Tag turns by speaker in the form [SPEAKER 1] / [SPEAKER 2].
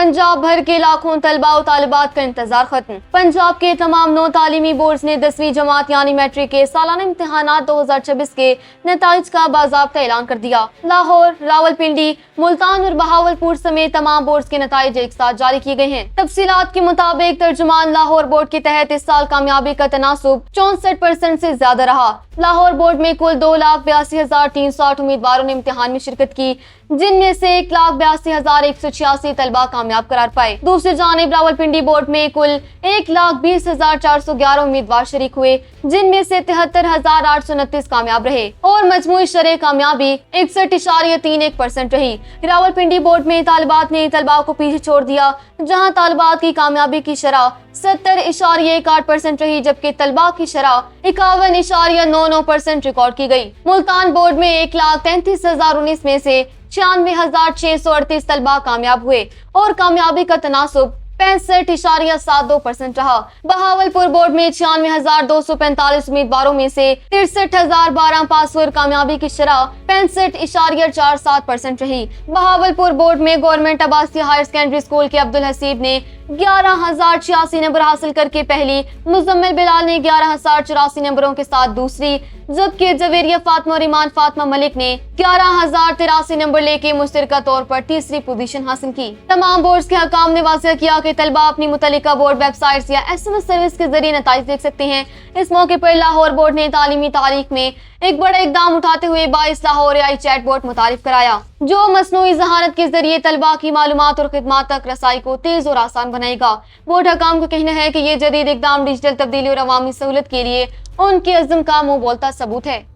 [SPEAKER 1] पंजाब भर के लाखों तलबा और तालिबात का इंतजार खत्म। पंजाब के तमाम 9 तालीमी बोर्ड्स ने 10वीं जमात यानी मैट्रिक के सालाना इम्तिहानात 2026 के नताइज का बाज़ाब्ता ऐलान कर दिया। लाहौर, रावलपिंडी, मुल्तान और बहावलपुर समेत तमाम बोर्ड्स के नताइज एक साथ जारी किए गए हैं। तफसीलात के मुताबिक तर्जुमान लाहौर बोर्ड के तहत इस साल कामयाबी का तनासुब 64% से ज्यादा रहा। लाहौर बोर्ड में कुल 2,82,308 उम्मीदवारों ने इम्तिहान में शिरकत की, जिनमें से 1,82,186 तलबा कामयाब करार पाए। दूसरी जानिब रावलपिंडी बोर्ड में कुल 1,20,411 उम्मीदवार शरीक हुए, जिनमें से 73,829 कामयाब रहे और मजमूई शरह कामयाबी 61.31% रही। रावलपिंडी बोर्ड में तालिबात ने तलबा को पीछे छोड़ दिया, जहां तालिबात की कामयाबी की शरह 70.18% रही, जबकि तलबा की शरह 51.99% रिकॉर्ड की गई। मुल्तान बोर्ड में 1,33,019 में से 96,638 तलबा कामयाब हुए और कामयाबी का तनासुब 65.72% रहा। बहावलपुर बोर्ड में 96,245 उम्मीदवारों में से 63,012 पास हुए और कामयाबी की शरह 65.47% रही। बहावलपुर बोर्ड में गवर्नमेंट आबासी हायर सेकेंडरी स्कूल के अब्दुल हसीब ने 11,086 नंबर हासिल करके पहली, मुजम्मिल बिलाल ने 11,084 नंबरों के साथ दूसरी, जबकि जवेरिया फातिमा और ईमान फातिमा मलिक ने 11,083 नंबर लेके मुश्तरका तौर पर तीसरी पोजीशन हासिल की। तमाम बोर्ड्स के हकाम ने वाज़ेह किया कि तलबा अपनी मुतल्लिका बोर्ड वेबसाइट्स या SMS सर्विस के जरिए नताइज देख सकते हैं। इस मौके पर लाहौर बोर्ड ने तालीमी तारीख में एक बड़ा इकदाम उठाते हुए 22 लाहौर AI चैट बोर्ड मुतारिफ कराया, जो मसनूई ज़हानत के जरिए तलबा की मालूमात और खिदमात तक रसाई को तेज और आसान बनाएगा। बोर्ड हकाम का कहना है कि ये जदीद इकदाम डिजिटल तब्दीली और अवामी सहूलत के लिए उनके अज़्म का मुंह बोलता सबूत है।